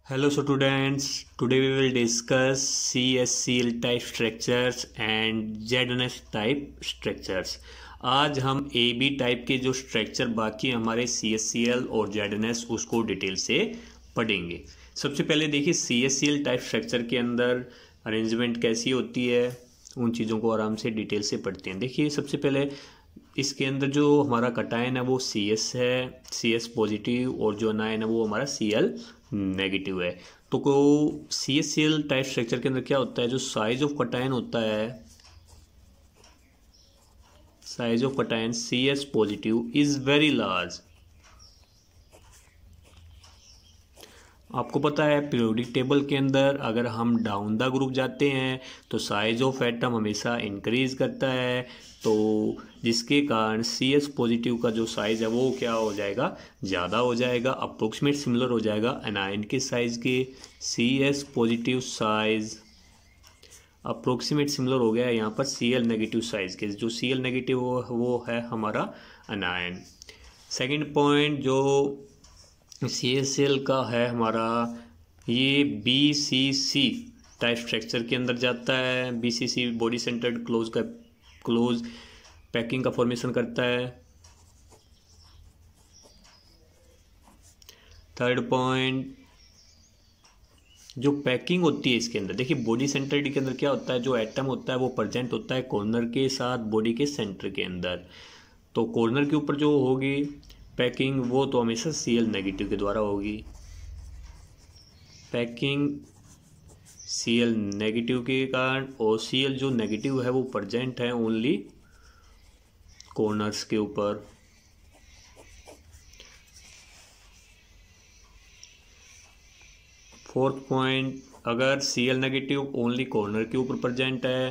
Hello students, today we will discuss CSCl type structures and ZNS type structures। आज हम AB type के जो structure बाकी हमारे CSCl और ZNS उसको डिटेल से पढ़ेंगे। सबसे पहले देखिए CSCl टाइप स्ट्रक्चर के अंदर अरेंजमेंट कैसी होती है, उन चीज़ों को आराम से डिटेल से पढ़ते हैं। देखिए सबसे पहले इसके अंदर जो हमारा कटायन है वो CS है, CS पॉजिटिव, और जो अनायन है वो हमारा Cl नेगेटिव है। तो को CSCl टाइप स्ट्रक्चर के अंदर क्या होता है, जो साइज ऑफ कटायन होता है, size of cation CS positive is very large. आपको पता है पीरियोडिक टेबल के अंदर अगर हम डाउन द ग्रुप जाते हैं तो साइज ऑफ एटम हमेशा इंक्रीज करता है, तो जिसके कारण CS पॉजिटिव का जो साइज है वो क्या हो जाएगा, ज़्यादा हो जाएगा, अप्रोक्सीमेट सिमिलर हो जाएगा एनायन के साइज के। CS positive size approximate similar हो गया यहाँ पर Cl नेगेटिव साइज के। जो Cl नेगेटिव वो है हमारा अनायन। सेकंड पॉइंट जो CSCl का है हमारा, ये BCC टाइप स्ट्रक्चर के अंदर जाता है। BCC body centred close packing का फॉर्मेशन करता है। थर्ड पॉइंट जो पैकिंग होती है इसके अंदर, देखिए बॉडी सेंटर्ड के अंदर क्या होता है, जो एटम होता है वो प्रेजेंट होता है कॉर्नर के साथ बॉडी के सेंटर के अंदर। तो कॉर्नर के ऊपर जो होगी पैकिंग वो तो हमेशा Cl नेगेटिव के द्वारा होगी। पैकिंग Cl नेगेटिव के कारण, और Cl जो नेगेटिव है वो प्रेजेंट है ओनली कॉर्नर्स के ऊपर। फोर्थ पॉइंट, अगर Cl नेगेटिव ओनली कॉर्नर के ऊपर प्रेजेंट है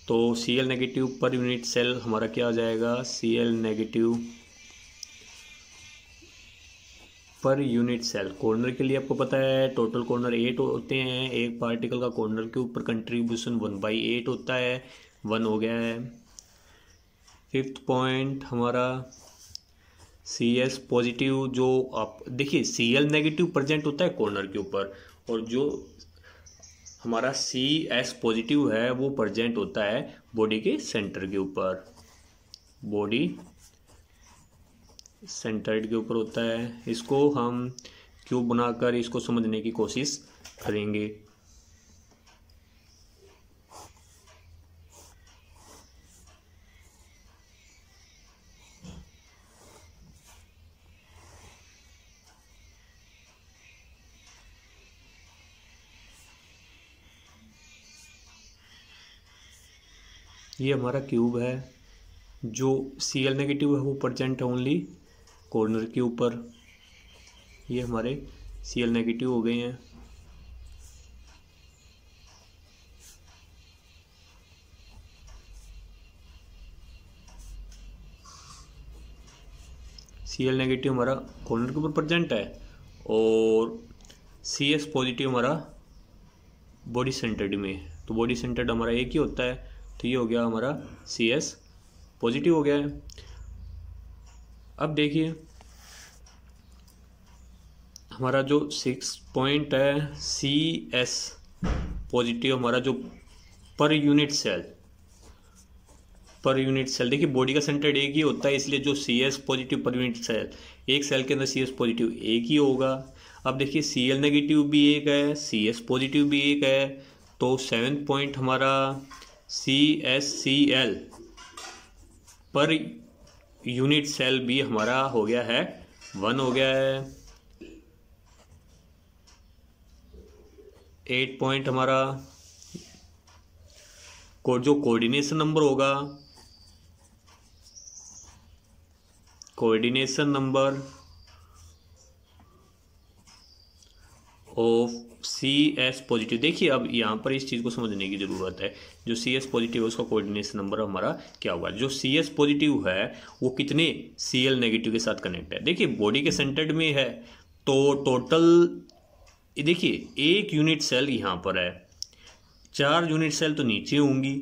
तो Cl negative per unit cell हमारा क्या आ जाएगा, Cl negative per unit cell. Corner के लिए आपको पता है टोटल कॉर्नर 8 होते हैं, एक पार्टिकल का कॉर्नर के ऊपर कंट्रीब्यूशन 1/8 होता है, 1 हो गया है। फिफ्थ पॉइंट हमारा CS पॉजिटिव, जो आप देखिए Cl नेगेटिव प्रेजेंट होता है कॉर्नर के ऊपर, और जो हमारा CS पॉजिटिव है वो प्रेजेंट होता है बॉडी के सेंटर के ऊपर, बॉडी सेंटर्ड के ऊपर होता है। इसको हम क्यूब बनाकर इसको समझने की कोशिश करेंगे। ये हमारा क्यूब है, जो Cl नेगेटिव है वो प्रेजेंट है ओनली कॉर्नर के ऊपर। ये हमारे Cl नेगेटिव हो गए हैं। Cl नेगेटिव हमारा कॉर्नर के ऊपर प्रेजेंट है, और CS पॉजिटिव हमारा बॉडी सेंटर्ड में। तो बॉडी सेंटर्ड हमारा एक ही होता है, तो ये हो गया हमारा CS पॉजिटिव हो गया है। अब देखिए हमारा जो 6 पॉइंट है CS पॉजिटिव, हमारा जो पर यूनिट सेल, देखिए बॉडी का सेंटर एक ही होता है, इसलिए जो CS positive per unit cell, एक सेल के अंदर CS पॉजिटिव एक ही होगा। अब देखिए Cl नेगेटिव भी एक है, CS पॉजिटिव भी एक है, तो 7 पॉइंट हमारा CSCl पर यूनिट सेल भी हमारा हो गया है 1 हो गया है। 8 पॉइंट हमारा जो कोऑर्डिनेशन नंबर होगा, coordination number of CS positive. देखिए अब यहाँ पर इस चीज़ को समझने की ज़रूरत है, जो CS पॉजिटिव है उसका कोऑर्डिनेशन नंबर हमारा क्या होगा। जो CS पॉजिटिव है वो कितने Cl नेगेटिव के साथ कनेक्ट है, देखिए बॉडी के सेंटर्ड में है, तो टोटल देखिए एक यूनिट सेल यहाँ पर है, 4 यूनिट सेल तो नीचे होंगी,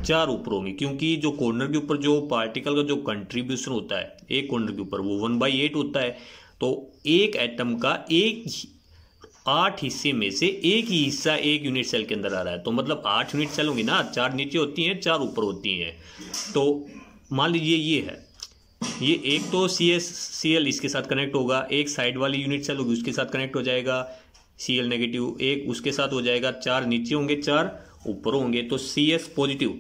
4 ऊपर होंगी, क्योंकि जो कॉर्नर के ऊपर जो पार्टिकल का जो कंट्रीब्यूशन होता है एक कॉर्नर के ऊपर वो 1/8 होता है। तो एक एटम का एक 8 हिस्से में से एक ही हिस्सा एक यूनिट सेल के अंदर आ रहा है। तो मतलब 8 यूनिट सेल होंगी ना, 4 नीचे होती हैं, 4 ऊपर होती हैं। तो मान लीजिए ये है, ये एक तो CL इसके साथ कनेक्ट होगा, एक साइड वाली यूनिट सेल होगी उसके साथ कनेक्ट हो जाएगा Cl नेगेटिव, एक उसके साथ हो जाएगा, 4 नीचे होंगे 4 ऊपर होंगे, तो CS positive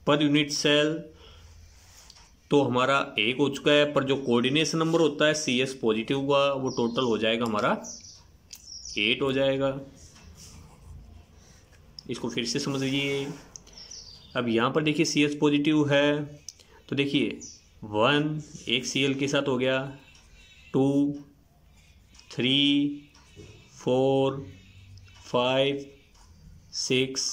per unit cell तो हमारा 1 हो चुका है। पर जो कोऑर्डिनेशन नंबर होता है CS पॉजिटिव का वो टोटल हो जाएगा हमारा 8 हो जाएगा। इसको फिर से समझिए। अब यहाँ पर देखिए CS पॉजिटिव है तो देखिए 1 एक Cl के साथ हो गया, 2 3 4 5 6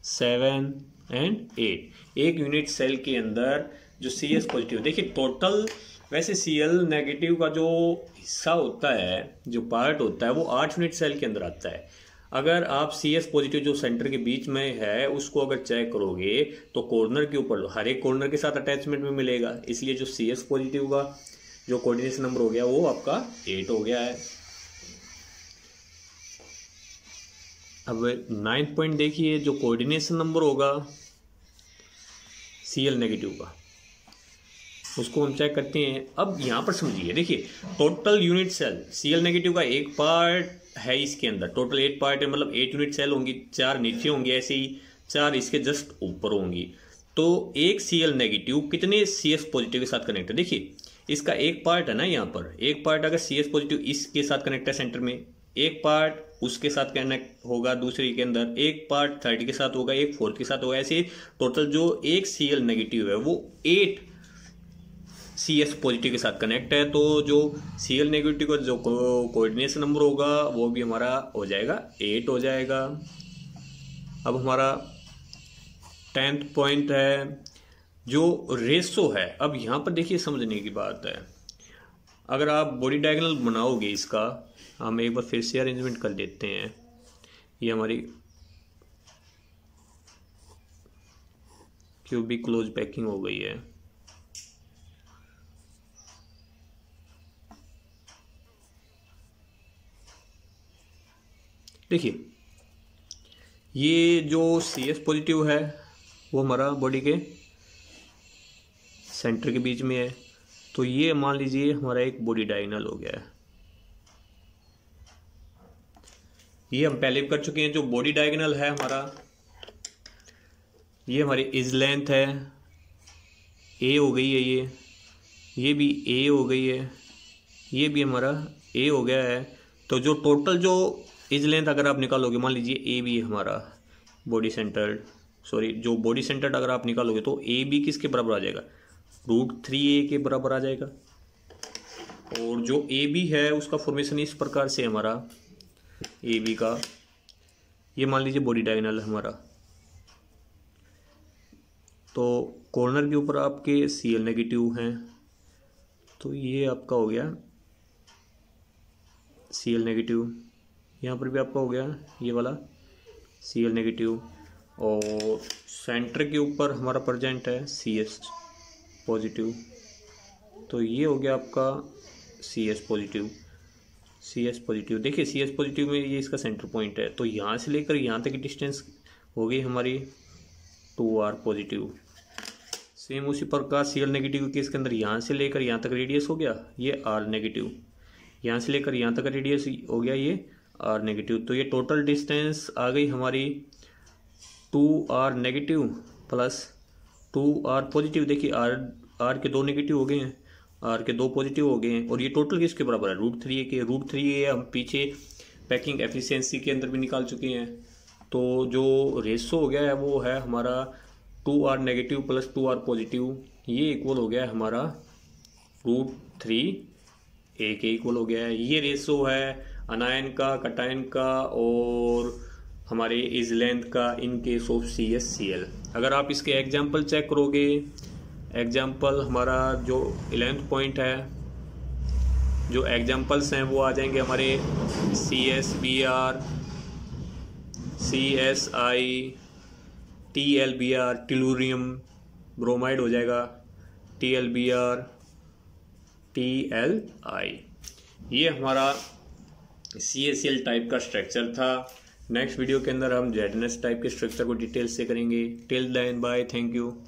7 एंड 8 एक यूनिट सेल के अंदर जो CS पॉजिटिव, देखिए टोटल वैसे Cl नेगेटिव का जो हिस्सा होता है, जो पार्ट होता है वो 8 यूनिट सेल के अंदर आता है। अगर आप CS पॉजिटिव जो सेंटर के बीच में है उसको अगर चेक करोगे तो कॉर्नर के ऊपर हर एक कॉर्नर के साथ अटैचमेंट में मिलेगा, इसलिए जो CS पॉजिटिव का जो कोऑर्डिनेशन नंबर हो गया वो आपका 8 हो गया है। अब 9th पॉइंट देखिए, जो कोऑर्डिनेशन नंबर होगा Cl नेगेटिव का उसको हम चेक करते हैं। अब यहाँ पर समझिए, देखिए total unit cell Cl negative का एक पार्ट है इसके अंदर, टोटल 8 पार्ट है, मतलब 8 यूनिट सेल होंगी, 4 नीचे होंगे, ऐसे ही 4 इसके जस्ट ऊपर होंगी। तो एक Cl नेगेटिव कितने CS पॉजिटिव के साथ कनेक्ट है, देखिए इसका एक पार्ट है ना, यहाँ पर एक पार्ट अगर CS पॉजिटिव इसके साथ कनेक्ट है सेंटर में, एक पार्ट उसके साथ कनेक्ट होगा दूसरे के अंदर, एक पार्ट थर्ड के साथ होगा, एक फोर्थ के साथ होगा, ऐसे टोटल जो एक Cl नेगेटिव है वो 8 CS पॉजिटिव के साथ कनेक्ट है। तो जो Cl नेगेटिव का जो कोऑर्डिनेशन नंबर होगा वो भी हमारा हो जाएगा 8 हो जाएगा। अब हमारा 10th पॉइंट है जो रेशो है। अब यहाँ पर देखिए समझने की बात है, अगर आप बॉडी डायगोनल बनाओगे इसका, हम एक बार फिर से अरेंजमेंट कर देते हैं। ये हमारी क्यूबिक क्लोज पैकिंग हो गई है। देखिए ये जो CS पॉजिटिव है वो हमारा बॉडी के सेंटर के बीच में है, तो ये मान लीजिए हमारा एक बॉडी डायगोनल हो गया है। ये हम पहले भी कर चुके हैं। जो बॉडी डायगोनल है हमारा, ये हमारी इज लेंथ है, A हो गई है, ये भी A हो गई है, ये भी हमारा A हो गया है। तो जो टोटल जो इज लेंथ अगर आप निकालोगे, मान लीजिए AB है हमारा बॉडी सेंटर्ड, सॉरी जो बॉडी सेंटर्ड अगर आप निकालोगे तो AB किसके बराबर आ जाएगा, √3a के बराबर आ जाएगा। और जो AB है उसका फॉर्मेशन इस प्रकार से हमारा AB का, ये मान लीजिए बॉडी डायगोनल है हमारा, तो कॉर्नर के ऊपर आपके Cl नेगेटिव हैं, तो ये आपका हो गया Cl नेगेटिव, यहाँ पर भी आपका हो गया ये वाला Cl नेगेटिव, और सेंटर के ऊपर हमारा प्रेजेंट है CS पॉजिटिव, तो ये हो गया आपका CS पॉजिटिव। देखिए CS पॉजिटिव में ये इसका सेंटर पॉइंट है, तो यहाँ से लेकर यहाँ तक की डिस्टेंस हो गई हमारी 2R पॉजिटिव। सेम उसी प्रकार Cl नेगेटिव के इसके अंदर यहाँ से लेकर यहाँ तक रेडियस हो गया ये R नेगेटिव, यहाँ से लेकर यहाँ तक रेडियस हो गया ये R नेगेटिव। तो ये टोटल डिस्टेंस आ गई हमारी 2R negative plus 2R positive. देखिए R के 2 नेगेटिव हो गए हैं, R के 2 पॉजिटिव हो गए हैं, और ये टोटल किसके बराबर है, √3a के। √3a हम पीछे पैकिंग एफिशिएंसी के अंदर भी निकाल चुके हैं। तो जो रेशो हो गया है वो है हमारा 2R negative plus 2R positive, ये इक्वल हो गया है हमारा √3a के इक्वल हो गया है। ये रेशो है अनायन का, कटायन का और हमारे इज लेंथ का इन केस ऑफ CSCl। अगर आप इसके एग्जाम्पल चेक करोगे, एग्जाम्पल हमारा जो 11th पॉइंट है, जो एग्जाम्पल्स हैं वो आ जाएंगे हमारे CSBr, CSI, TLBr, tellurium bromide हो जाएगा, TLBr, TLI। ये हमारा CaCl टाइप का स्ट्रक्चर था। नेक्स्ट वीडियो के अंदर हम ZnS टाइप के स्ट्रक्चर को डिटेल से करेंगे। Till then bye, thank you.